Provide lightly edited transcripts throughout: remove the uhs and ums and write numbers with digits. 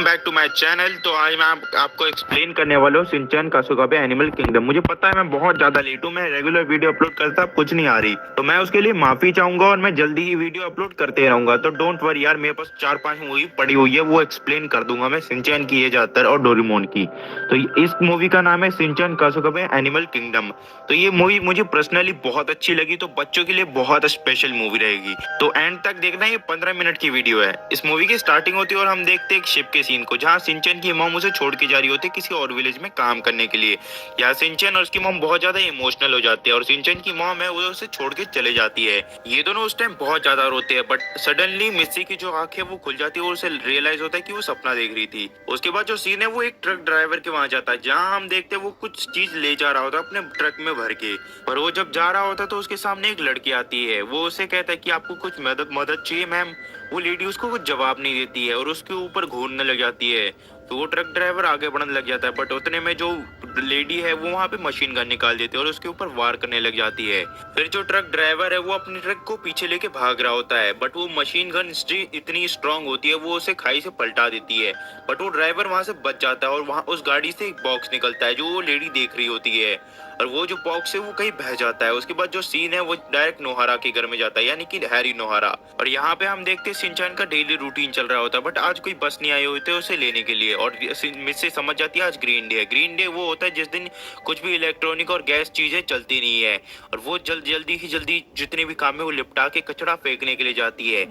Back to my channel. तो आज मैं आपको एक्सप्लेन करने वाला हूँ सिंचैन कासुगाबे एनिमल किंगडम। मुझे पता है मैं बहुत ज्यादा लेट हूँ, मैं रेगुलर वीडियो अपलोड करता कुछ नहीं आ रही, तो मैं उसके लिए माफी चाहूंगा और मैं जल्दी ही वीडियो अपलोड करते रहूंगा। तो डोंट वरी यार, मेरे पास 4-5 मूवी पड़ी हुई है, वो एक्सप्लेन कर दूंगा मैं सिंचैन की, ये ज्यादातर, और डोरेमोन की। तो इस मूवी का नाम है सिंचैन कासुगाबे एनिमल किंगडम। तो ये मूवी मुझे पर्सनली बहुत अच्छी लगी, तो बच्चों के लिए बहुत स्पेशल मूवी रहेगी। तो एंड तक देखना, ये 15 मिनट की वीडियो है। इस मूवी की स्टार्टिंग होती है और हम देखते हैं एक शिप के सीन को, जहाँ सिंचैन की मॉम उसे छोड़ के जा रही होती है किसी और विलेज में काम करने के लिए। यहाँ सिंचैन और उसकी मॉम बहुत ज्यादा इमोशनल हो जाती है, और सिंचैन की मॉम है वो उसे छोड़ के चले जाती है। ये दोनों उस टाइम बहुत ज्यादा रोते हैं, बट सडनली मिस्सी की जो आंख है वो खुल जाती है और उसे रियलाइज होता है कि वो सपना देख रही थी। उसके बाद जो सीन है वो एक ट्रक ड्राइवर के वहां जाता है, जहाँ हम देखते हैं वो कुछ चीज ले जा रहा होता है अपने ट्रक में भर के। पर वो जब जा रहा होता है तो उसके सामने एक लड़की आती है, वो उसे कहता है कि आपको कुछ मदद चाहिए मैम। वो लेडी उसको कुछ जवाब नहीं देती है और उसके ऊपर घूरने लग जाती है। तो वो ट्रक ड्राइवर आगे बढ़ने लग जाता है, बट उतने में जो लेडी है वो वहां पे मशीन गन निकाल देती है और उसके ऊपर वार करने लग जाती है। फिर जो ट्रक ड्राइवर है वो अपने ट्रक को पीछे लेके भाग रहा होता है, बट वो मशीन गन इतनी स्ट्रांग होती है वो उसे खाई से पलटा देती है। बट वो ड्राइवर वहां से बच जाता है और वहां उस गाड़ी से एक बॉक्स निकलता है जो वो लेडी देख रही होती है, और वो जो बॉक्स है वो कहीं बह जाता है। उसके बाद जो सीन है वो डायरेक्ट नोहारा के घर में जाता है, यानी कि हैरी नोहारा। और यहाँ पे हम देखते हैं सिंचैन का डेली रूटीन चल रहा होता है, बट आज कोई बस नहीं आई होती है उसे लेने के लिए, और मिस्सी समझ जाती है आज ग्रीन डे है। ग्रीन डे वो होता है जिस दिन कुछ भी इलेक्ट्रॉनिक और गैस चीजें चलती नहीं है, और वो जल्दी जितने भी काम है वो निपटा के कचरा फेंकने के लिए जाती है।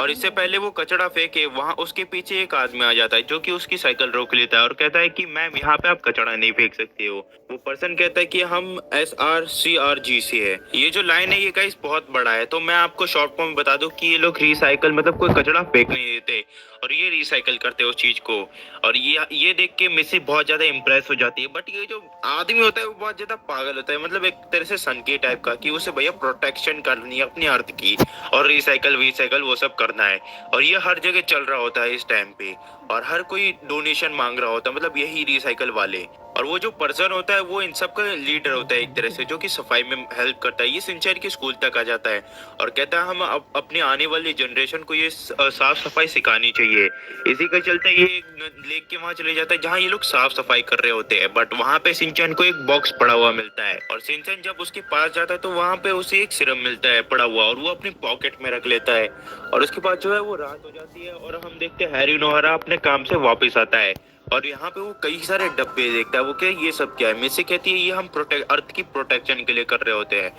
और इससे पहले वो कचरा फेंके, वहां उसके पीछे एक आदमी आ जाता है जो कि उसकी साइकिल रोक लेता है और कहता है कि मैम यहाँ पे आप कचरा नहीं फेंक सकते हो। वो पर्सन कहता है कि हम SRCRG से है। ये जो लाइन है ये गाइस बहुत बड़ा है, तो मैं आपको शॉर्ट फॉर्म में बता दूं कि ये लोग रिसाइकल मतलब कोई कचरा फेंक नहीं देते, और ये रिसाइकल करते हैं उस चीज को। और ये देख के मिस्सी बहुत ज्यादा इंप्रेस हो जाती है, बट ये जो आदमी होता है वो बहुत ज्यादा पागल होता है, मतलब एक तरह से सन की टाइप का, कि उसे भैया प्रोटेक्शन करनी है अपनी अर्थ की, और रिसाइकल वो सब करना है। और ये हर जगह चल रहा होता है इस टाइम पे, और हर कोई डोनेशन मांग रहा होता है, मतलब यही रिसाइकल वाले। और वो जो पर्सन होता है वो इन सब का लीडर होता है एक तरह से, जो कि सफाई में हेल्प करता है। ये सिंचैन के स्कूल तक आ जाता है और कहता है हम अपने आने वाली जनरेशन को ये साफ सफाई सिखानी चाहिए। इसी के चलते ये एक लेक के वहां चले जाता है जहाँ ये लोग साफ सफाई कर रहे होते हैं, बट वहां पे सिंचैन को एक बॉक्स पड़ा हुआ मिलता है, और सिंचैन जब उसके पास जाता है तो वहां पे उसे एक सिरम मिलता है पड़ा हुआ, और वो अपनी पॉकेट में रख लेता है। और उसके बाद जो है वो रात हो जाती है और हम देखते हैं हैरी नोहारा अपने काम से वापस आता है, और यहाँ पे वो कई सारे डब्बे देखता है। वो क्या ये सब क्या है? मिस्सी कहती है ये हम अर्थ की प्रोटेक्शन के लिए कर रहे होते हैं।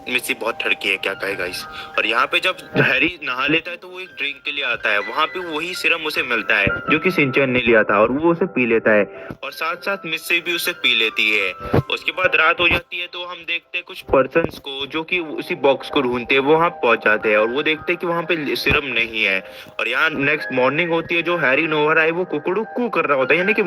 मिस्सी बहुत ठड़की है, क्या कहेगा इस। और यहाँ पे जब हैरी नहा लेता है तो वो एक ड्रिंक के लिए आता है, वहां पे वही सिरम उसे मिलता है जो कि सिंचैन ने लिया था, और वो उसे पी लेता है, और साथ साथ मिस्सी भी उसे पी लेती है। उसके बाद रात हो जाती है तो हम देखते हैं कुछ पर्सन्स को जो कि उसी बॉक्स को ढूंढते हैं, वो वहां पहुंच जाते हैं और वो देखते हैं कि वहां पे सिरम नहीं है। और यहाँ नेक्स्ट मॉर्निंग होती है, जो हैरी नोहारा है वो कुकड़ू कू कर रहा होता है, यानी कि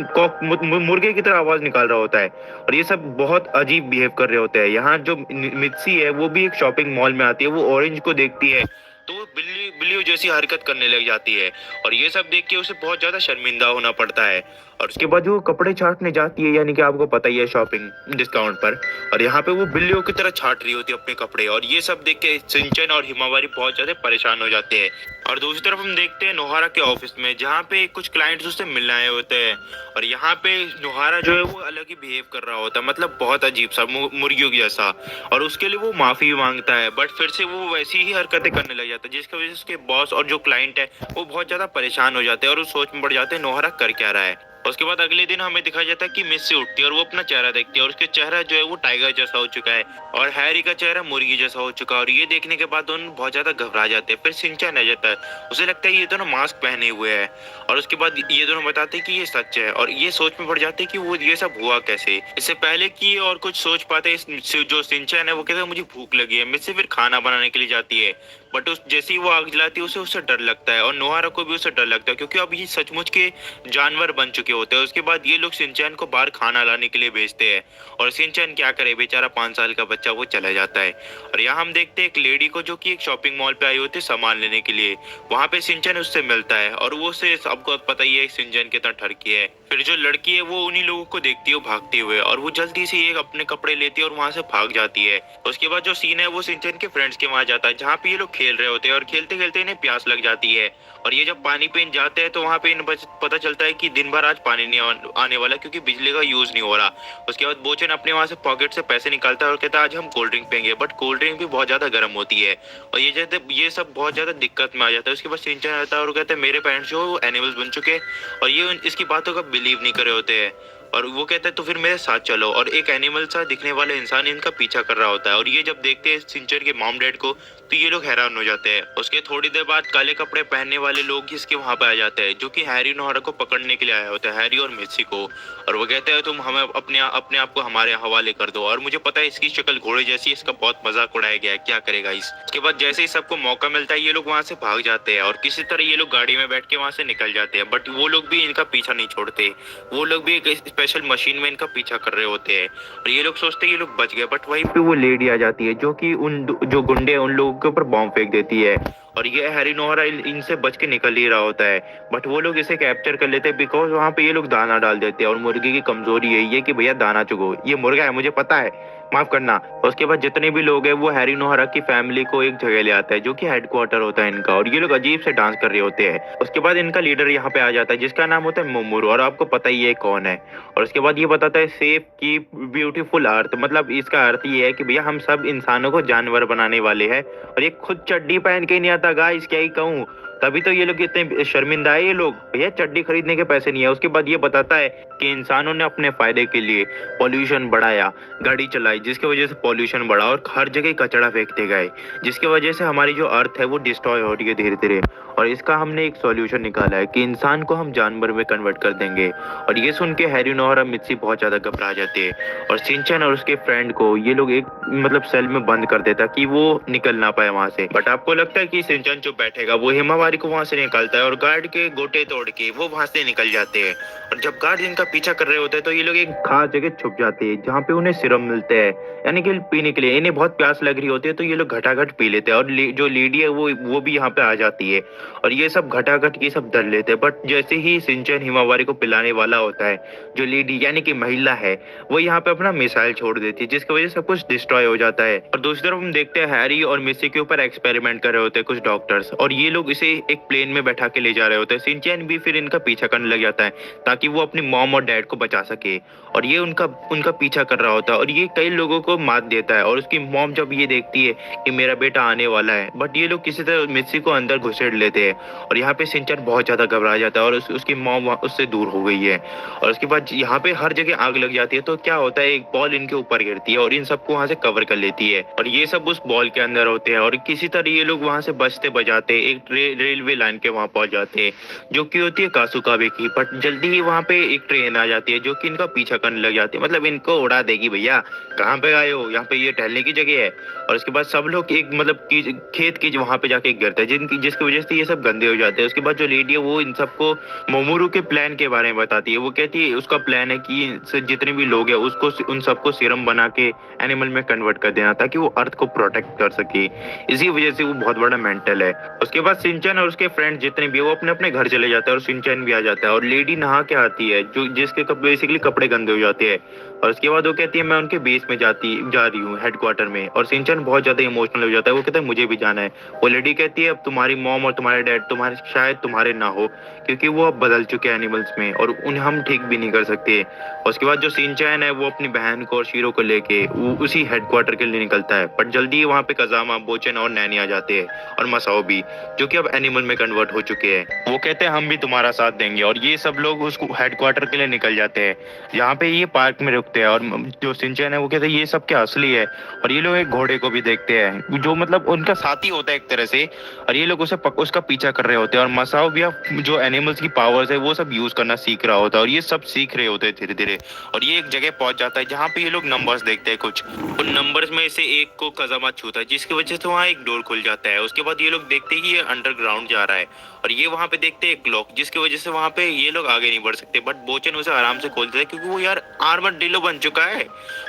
मुर्गे की तरह आवाज निकाल रहा होता है, और ये सब बहुत अजीब बिहेव कर रहे होते हैं। यहाँ जो मित्सी है वो भी एक शॉपिंग मॉल में आती है, वो ऑरेंज को देखती है तो वो बिल्ली जैसी हरकत करने लग जाती है, और ये सब देख के उसे बहुत ज्यादा शर्मिंदा होना पड़ता है। और उसके बाद वो कपड़े छाटने जाती है, यानी कि आपको पता ही है शॉपिंग डिस्काउंट पर, और यहाँ पे वो बिल्लियों की तरह छाट रही होती है अपने कपड़े, और ये सब देख के सिंचैन और हिमावारी बहुत ज्यादा परेशान हो जाते हैं। और दूसरी तरफ हम देखते हैं नोहारा के ऑफिस में, जहाँ पे कुछ क्लाइंट्स उससे मिलने आए होते हैं, और यहाँ पे नोहारा जो है वो अलग ही बिहेव कर रहा होता है, मतलब बहुत अजीब सा मुर्गियों की जैसा, और उसके लिए वो माफी भी मांगता है, बट फिर से वो वैसी ही हरकतें करने लग जाता है, जिसकी वजह से उसके बॉस और जो क्लाइंट है वो बहुत ज्यादा परेशान हो जाते हैं और वो सोच में पड़ जाते हैं नोहारा कर क्या रहा है। उसके बाद अगले दिन हमें दिखाया जाता है कि मिस्सी उठती है और वो अपना चेहरा देखती है, और उसके चेहरा जो है वो टाइगर जैसा हो चुका है, और हैरी का चेहरा मुर्गी जैसा हो चुका है। और ये देखने के बाद दोनों बहुत ज्यादा घबरा जाते हैं। फिर सिंचैन आ जाता है, उसे लगता है ये दोनों मास्क पहने हुए हैं, और उसके बाद ये दोनों बताते हैं कि ये सच है, और ये सोच में पड़ जाते हैं कि वो ये सब हुआ कैसे। इससे पहले कि और कुछ सोच पाते जो सिंचैन है वो कहता है मुझे भूख लगी है। मिस्सी फिर खाना बनाने के लिए जाती है, बट उस जैसे ही वो आग जलाती है उसे उससे डर लगता है, और नोहारा को भी उससे डर लगता है, क्योंकि अब ये सचमुच के जानवर बन चुके चुके होते हैं। उसके बाद ये लोग शिनचैन को बाहर खाना लाने के लिए भेजते हैं और शिनचैन क्या करे, बेचारा 5 साल का बच्चा वो चला जाता है। और यहाँ हम देखते हैं एक लेडी को जो कि एक शॉपिंग मॉल पे आई होती है सामान लेने के लिए। वहाँ पे शिनचैन उससे मिलता है और वो उसे, सबको पता ही है शिनचैन कितना ठरकी है। फिर जो लड़की है वो उन्हीं लोगों को देखती है भागते हुए और वो जल्दी से ये अपने कपड़े लेती है और वहाँ से भाग जाती है। उसके बाद जो सीन है वो शिनचैन के फ्रेंड्स के वहाँ जाता है जहाँ पे ये लोग खेल रहे होते हैं और खेलते खेलते इन्हें प्यास लग जाती है। और ये जब पानी पीने जाते हैं तो वहाँ पे इन्हें पता चलता है कि दिन भर आज पानी नहीं आने वाला क्योंकि बिजली का यूज नहीं हो रहा। उसके बाद बोचन अपने वहाँ से पॉकेट से पैसे निकालता है और कहता है आज हम कोल्ड ड्रिंक पियेंगे, बट कोल्ड ड्रिंक भी बहुत ज्यादा गर्म होती है और ये सब बहुत ज्यादा दिक्कत में आ जाता है। उसके बाद शिनचैन आता है और कहता है मेरे पेरेंट्स जो वो एनिमल्स बन चुके हैं और ये इसकी बातों का बिलीव नहीं कर रहे होते हैं। और वो कहता है तो फिर मेरे साथ चलो, और एक एनिमल सा दिखने वाला इंसान इनका पीछा कर रहा होता है। और ये जब देखते हैं शिनचैन के मॉम डैड को तो ये लोग हैरान हो जाते हैं। उसके थोड़ी देर बाद काले कपड़े पहनने वाले लोग इसके वहां पे आ जाते हैं जो कि हैरी नोहरा को पकड़ने के लिए आया होता है, हैरी और मिस्सी को। और वो कहते हैं तुम हमें अपने आप को हमारे हवाले कर दो। और मुझे पता है इसकी शक्ल घोड़े जैसी है, इसका बहुत मजाक उड़ाया गया है, क्या करेगा इसके बाद जैसे ही सबको मौका मिलता है ये लोग वहां से भाग जाते हैं और किसी तरह ये लोग गाड़ी में बैठ के वहां से निकल जाते हैं। बट वो लोग भी इनका पीछा नहीं छोड़ते, वो लोग भी एक स्पेशल मशीन में इनका पीछा कर रहे होते हैं और ये लोग सोचते हैं ये लोग बच गए। बट वहीं पे वो लेडी आ जाती है जो कि उन जो गुंडे हैं उन लोगों के ऊपर बॉम्ब फेंक देती है और ये हैरी नोहरा इनसे बच के निकल ही रहा होता है। बट वो लोग इसे कैप्चर कर लेते हैं बिकॉज वहाँ पे ये लोग दाना डाल देते हैं और मुर्गी की कमजोरी यही है कि भैया दाना चुगो, ये मुर्गा है मुझे पता है, माफ करना। उसके बाद जितने भी लोग हैं वो हैरी नोहरा की फैमिली को एक जगह ले आता है जो कि हेडक्वार्टर होता है इनका, और ये लोग अजीब से डांस कर रहे होते हैं। उसके बाद इनका लीडर यहाँ पे आ जाता है जिसका नाम होता है मोमोरू, और आपको पता ही है कौन है। और उसके बाद ये बताता है सेफ की ब्यूटीफुल अर्थ, मतलब इसका अर्थ ये है कि भैया हम सब इंसानों को जानवर बनाने वाले हैं। और ये खुद चड्डी पहन के नहीं आता गाइस, क्या ही कहूँ, तभी तो ये लोग इतने शर्मिंदा है। ये लोग भैया चड्डी खरीदने के पैसे नहीं है। उसके बाद ये बताता है कि इंसानों ने अपने फायदे के लिए पॉल्यूशन बढ़ाया, गाड़ी चलाई जिसकी वजह से पॉल्यूशन बढ़ा और हर जगह कचरा फेंकते गए जिसकी वजह से हमारी जो अर्थ है वो डिस्ट्रॉय हो रही है धीरे धीरे। और इसका हमने एक सॉल्यूशन निकाला है कि इंसान को हम जानवर में कन्वर्ट कर देंगे। और ये सुन के हैरी नोहरा मित्सी बहुत ज्यादा घबरा जाते हैं और शिनचैन और उसके फ्रेंड को ये लोग एक मतलब सेल में बंद कर देता कि वो निकल ना पाए वहां से। बट आपको लगता है कि शिनचैन चुप बैठेगा, वो हिमावारी को वहां से निकालता है और गार्ड के गोटे तोड़ के वो वहां से निकल जाते हैं। और जब गार्ड इनका पीछा कर रहे होते हैं तो ये लोग एक खास जगह छुप जाते हैं जहाँ पे उन्हें सिरप मिलते हैं, यानी कि पीने के लिए। इन्हें बहुत प्यास लग रही होती है तो ये लोग घटाघट पी लेते हैं और जो लेडी है वो भी यहाँ पे आ जाती है और ये सब घटाघट ये सब धर लेते हैं। बट जैसे ही शिनचैन हिमावारी को पिलाने वाला होता है, जो लेडी यानी कि महिला है वो यहाँ पे अपना मिसाइल छोड़ देती है जिसकी वजह से सब कुछ डिस्ट्रॉय हो जाता है। और दूसरी तरफ हम देखते हैं हैरी और मिस्सी के ऊपर एक्सपेरिमेंट कर रहे होते हैं कुछ डॉक्टर्स, और ये लोग इसे एक प्लेन में बैठा के ले जा रहे होते हैं। शिनचैन भी फिर इनका पीछा करने लग जाता है ताकि वो अपनी मॉम और डैड को बचा सके, और ये उनका पीछा कर रहा होता है और ये कई लोगों को मात देता है। और उसकी मॉम जब ये देखती है कि मेरा बेटा आने वाला है, बट ये लोग किसी तरह मिस्सी को अंदर घुसेड़ लेते हैं और यहाँ पे शिनचैन बहुत ज्यादा घबरा जाता है और उसकी मॉम उससे दूर हो गई है। और उसके बाद यहाँ पे हर जगह आग लग जाती है तो क्या होता है एक बॉल इनके ऊपर गिरती है और इन सबको वहां से कवर कर लेती है और ये सब उस बॉल के अंदर होते हैं। और किसी तरह ये लोग वहां से बचते बजाते एक रेलवे लाइन के वहां पहुंच जाते हैं जो कि होती है कासुकाबे की। बट जल्दी ही वहां पे एक ट्रेन आ जाती है जो कि इनका पीछा करने लग जाती है, मतलब इनको उड़ा देगी, भैया कहाँ पे आए हो, यहाँ पे ये टहलने की जगह है। और उसके बाद सब लोग एक मतलब खेत की वहां पे जाके गिरते हैं जिसकी वजह से ये सब गंदे हो जाते हैं। उसके बाद जो लेडी है वो इन सबको मोमोरू के प्लान के बारे में बताती है। वो कहती है उसका प्लान है कि जितने भी लोग हैं उसको उन सबको सीरम बना के एनिमल में कन्वर्ट कर देना ताकि वो अर्थ को प्रोटेक्ट कर सके। इसी वजह से वो बहुत बड़ा मेंटल है। उसके बाद शिनचैन और उसके फ्रेंड जितने भी वो अपने अपने घर चले जाते हैं और शिनचैन भी आ जाता है और लेडी नहा के आती है जो जिसके बेसिकली कपड़े गंदे हो जाते हैं। और उसके बाद वो कहती है मैं उनके बेस में जा रही हूँ हेडक्वार्टर में, और शिनचैन बहुत ज्यादा इमोशनल हो जाता है। वो कहता है मुझे भी जाना है। वो लेडी कहती है अब तुम्हारी मॉम और तुम्हारे डैड शायद तुम्हारे ना हो क्योंकि वो अब बदल चुके हैं एनिमल्स में और उन्हें हम ठीक भी नहीं कर सकते। उसके बाद जो शिनचैन है वो अपनी बहन को और शीरो को लेके उसी हेडक्वार्टर के लिए निकलता है। बट जल्दी ही वहाँ पे कजामा, बोचन और नैनी आ जाते हैं और मसाओ भी, जो कि अब एनिमल में कन्वर्ट हो चुके हैं। वो कहते हैं हम भी तुम्हारा साथ देंगे और ये सब लोग उसको हेडक्वार्टर के लिए निकल जाते हैं। यहाँ पे ये पार्क में रुकते हैं और जो शिनचैन है वो कहते हैं ये सब क्या असली है। और ये लोग एक घोड़े को भी देखते हैं जो मतलब उनका साथी होता है एक तरह से, और ये लोग उसका पीछा कर रहे होते हैं। और मसाओ भी जो एनिमल्स की पावर्स है वो सब यूज करना सीख रहा होता है और ये सब सीख रहे होते हैं धीरे धीरे। और ये एक जगह पहुंच जाता है जहाँ पे ये लोग नंबर्स देखते हैं कुछ, उन नंबर्स में से एक को कजामा छूता है जिसकी वजह से वहाँ एक डोर खुल जाता है। उसके बाद ये लोग देखते हैं कि ये अंडरग्राउंड अंडरग्राउंड जा रहा है और ये वहाँ पे देखते हैं एक लॉक, जिसकी वजह से वहाँ पे ये लोग आगे नहीं बढ़ सकते, बट बोचन उसे आराम से खोल देता है क्योंकि वो यार आर्मर डीलो बन चुका है।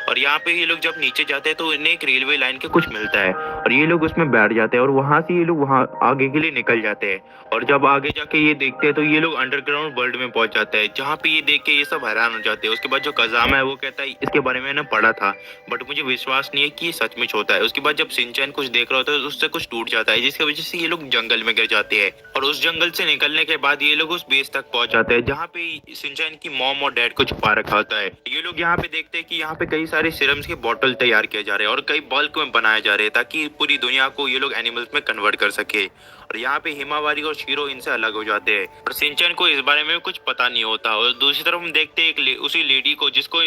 और यहाँ पे ये लोग जब नीचे जाते हैं तो इन्हें एक रेलवे लाइन के कुछ मिलता है और ये लोग उसमें बैठ जाते हैं और वहां से ये लोग वहां आगे के लिए निकल जाते हैं। और जब आगे जाके ये देखते हैं तो ये लोग अंडरग्राउंड वर्ल्ड में पहुंच जाते हैं, जहाँ पे ये देख के ये सब हैरान हो जाते हैं। उसके बाद जो कजामा है वो कहता है इसके बारे में मैंने पढ़ा था बट मुझे विश्वास नहीं है कि ये सचमुच होता है। उसके बाद जब सिंचैन कुछ देख रहा होता है तो उससे कुछ टूट जाता है, जिसकी वजह से ये लोग जंगल में गिर जाते हैं। और उस जंगल से निकलने के बाद ये लोग उस बेस तक पहुंच जाते हैं जहाँ पे सिंचैन की मॉम और डैड को छुपा रखा होता है। ये लोग यहाँ पे देखते हैं कि यहाँ पे कई सारे सिरम्स के बॉटल तैयार किए जा रहे हैं और कई बल्क में बनाए जा रहे हैं ताकि पूरी दुनिया को ये लोग एनिमल्स में कन्वर्ट कर सके। और यहाँ पे हिमावारी और शीरो इनसे अलग हो जाते हैं और सिंचैन को इस बारे में कुछ पता नहीं होता। और दूसरी तरफ हम देखते हैं उसी लेडी को जिसको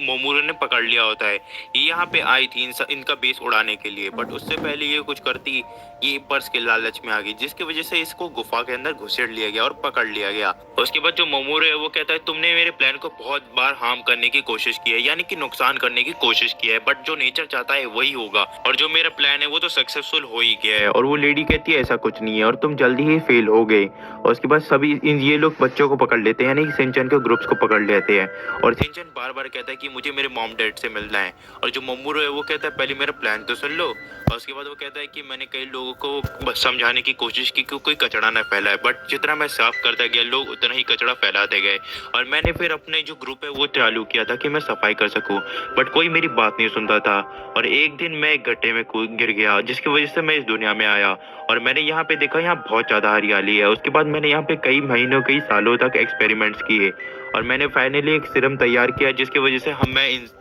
मोमोरो ने पकड़ लिया होता है। ये यहाँ पे आई थी इनका बेस उड़ाने के लिए, बट उससे पहले ये कुछ करती, ये पर्स के लालच में आ गई, जिसकी वजह से इसको गुफा के अंदर घुसेड़ लिया गया और पकड़ लिया गया। उसके बाद जो मोमोरो है वो कहता है तुमने मेरे प्लान को बहुत बार हार्म करने की कोशिश की है, यानी कि नुकसान करने की कोशिश की है, बट जो नेचर चाहता है वही होगा और जो मेरा प्लान है वो तो सक्सेसफुल हो ही गया है। और वो लेडी कहती है ऐसा कुछ नहीं है और तुम जल्दी ही फेल हो गए। और उसके बाद सभी ये लोग बच्चों को पकड़ लेते हैं, यानी कि सिंचैन के ग्रुप्स को पकड़ लेते हैं। और सिंचैन बार बार कहता है कि मुझे मेरे मॉम डैड से मिलना है। और जो मोमोरो है वो कहता है पहले मेरा प्लान तो सुन लो। और उसके बाद वो कहता है कि मैंने कई लोगों को बस समझाने की कोशिश की कि कोई कचरा ना फैलाए, बट जितना मैं साफ करता गया लोग उतना ही कचरा फैलाते गए। और मैंने फिर अपने जो ग्रुप है वो चालू किया था कि मैं सफाई कर सकूं, बट कोई मेरी बात नहीं सुनता था। और एक दिन मैं एक गड्ढे में गिर गया, जिसकी वजह से मैं इस दुनिया में आया और मैंने यहाँ पे देखा यहाँ बहुत ज्यादा हरियाली है। उसके बाद मैंने यहाँ पे कई महीनों कई सालों तक एक्सपेरिमेंट्स किए और मैंने फाइनली एक सिरम तैयार किया जिसकी वजह से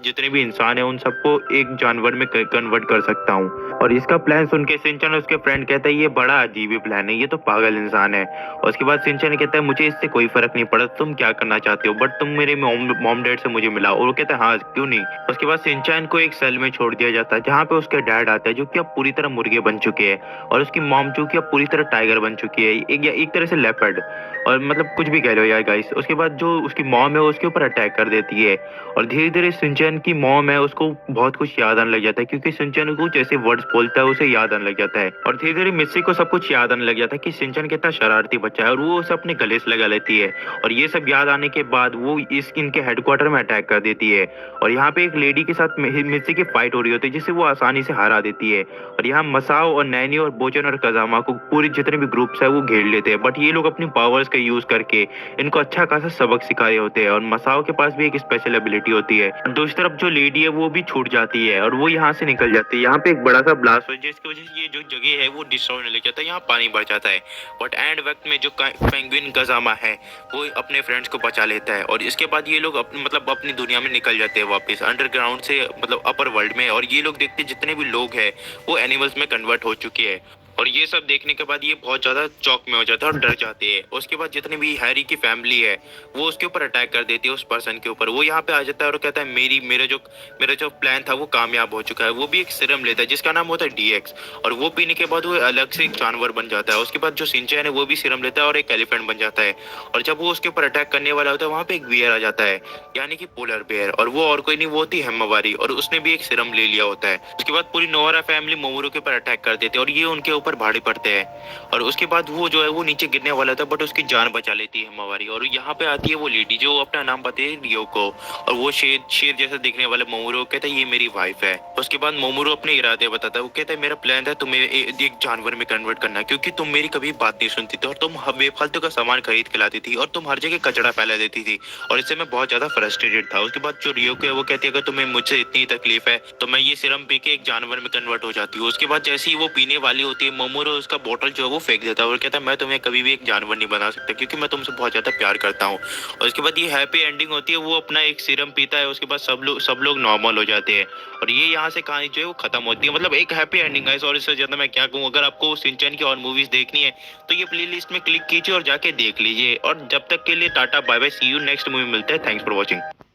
जितने भी इंसान है उन सबको एक जानवर में कन्वर्ट कर सकता हूँ। और इसका प्लान सुन के सिंचैन और उसके फ्रेंड कहता है ये बड़ा अजीब ही प्लान है, ये तो पागल इंसान है। और उसके बाद सिंचैन कहता है मुझे इससे कोई फर्क नहीं पड़ा तुम क्या करना चाहते हो, बट तुम मेरे मॉम डैड से मुझे मिला। और वो कहता है हाँ क्यों नहीं। उसके बाद सिंचैन को एक सेल में छोड़ दिया जाता है जहाँ पे उसके डैड आता है जो कि अब पूरी तरह मुर्गे बन चुके हैं और उसकी मॉम जो कि अब पूरी तरह टाइगर बन चुकी है, एक तरह से लेपर्ड, और मतलब कुछ भी कह लो यार गाइस। उसके बाद जो उसकी मॉम है वो उसके ऊपर अटैक कर देती है और धीरे धीरे सिंचैन की मॉम है उसको बहुत कुछ याद आने लग जाता है क्योंकि सिंचैन को जैसे वर्ड्स बोलता है उसे याद आने लग जाता है। और धीरे धीरे मिस्सी को सब कुछ याद आने लग जाता है कि सिंचैन कितना शरारती बच्चा है और वो उसे अपने गले से लगा लेती है। और ये सब याद आने के बाद वो इनके हेडक्वार्टर में अटैक कर देती है और यहाँ पे एक लेडी के साथ मिस्सी की फाइट हो रही होती है जिसे वो आसानी से हरा देती है। और यहाँ मसाओ और नैनी और बोचन और कजामा को पूरे जितने भी ग्रुप्स है वो घेर लेते हैं, बट ये लोग अपनी पावर्स का यूज करके इनको अच्छा खासा सबक सिखा रहे होते हैं। और मसाओ के पास भी एक स्पेशल एबिलिटी होती है। दूसरी तरफ जो लेडी है वो भी छूट जाती है और वो यहाँ से निकल जाती है। यहाँ पे एक बड़ा सा ब्लास्ट हो जिसकी वजह से ये जो जगह है वो डिस्ट्रॉय होने लग जाता है, यहाँ पानी भर जाता है। बट एंड वक्त में जो पेंगुइन कजामा है वो अपने फ्रेंड्स को बचा लेता है और इसके बाद ये लोग अपनी दुनिया में निकल जाते हैं वापस अंडरग्राउंड से, मतलब अपर वर्ल्ड में। और ये लोग देखते जितने भी लोग हैं वो एनिमल्स में कन्वर्ट हो चुके हैं। और ये सब देखने के बाद ये बहुत ज्यादा चौक में हो जाता है और डर जाते हैं। उसके बाद जितनी भी हैरी की फैमिली है वो उसके ऊपर अटैक कर देती है, उस पर्सन के ऊपर। वो यहाँ पे आ जाता है और कहता है मेरा जो प्लान था वो कामयाब हो चुका है। वो भी एक सिरम लेता है जिसका नाम होता है डीएक्स और वो पीने के बाद वो अलग से एक जानवर बन जाता है। उसके बाद जो सिंचैन है वो भी सिरम लेता है और एक एलिफेंट बन जाता है। और जब वो उसके ऊपर अटैक करने वाला होता है वहाँ पे एक बियर आ जाता है, यानी कि पोलर बेयर, और वो और कोई नहीं वो होती हिमावारी और उसने भी एक सिरम ले लिया होता है। उसके बाद पूरी नोवारा फैमिली मोमोरो के ऊपर अटैक कर देते हैं और ये उनके ऊपर भारी पड़ते हैं। और उसके बाद वो जो है वो नीचे गिरने वाला था बट उसकी जान बचा लेती है हिमावारी। और यहाँ पे आती है वो लेडी जो अपना नाम बताती है रियोको, और वो शेर जैसा दिखने वाला मोमोरो कहता है ये मेरी वाइफ है। उसके बाद मोमोरो अपने इरादे बताता है, वो कहता है मेरा प्लान था तुम्हें एक जानवर में कन्वर्ट करना क्योंकि तुम मेरी कभी बात नहीं सुनती थी और तुम बेफालतू का सामान खरीद के लाती थी और तुम हर जगह कचरा फैला देती थी और इससे मैं बहुत ज्यादा फ्रस्ट्रेटेड था। उसके बाद जो रियोको है वो कहती है अगर तुम्हें मुझसे इतनी तकलीफ है तो मैं ये सिरम पी के एक जानवर में कन्वर्ट हो जाती हूँ। उसके बाद जैसे ही वो पीने वाली होती है मोमोरो उसका बोतल जो है वो फेंक देता है और कहता है मैं तुम्हें कभी भी एक जानवर नहीं बना सकता क्योंकि मैं तुमसे बहुत ज्यादा प्यार करता हूँ। और उसके बाद ये हैप्पी एंडिंग होती है, वो अपना एक सीरम पीता है, उसके बाद सब लोग नॉर्मल हो जाते हैं और ये यहाँ से कहानी जो है वो खत्म होती है। मतलब एक हैप्पी एंडिंग है और इससे ज्यादा मैं क्या कहूँ। अगर आपको सिंचैन की और मूवीज देखनी है तो ये प्लेलिस्ट में क्लिक कीजिए और जाके देख लीजिए। और जब तक के लिए tata bye bye, see you next movie मिलता है। Thanks for watching.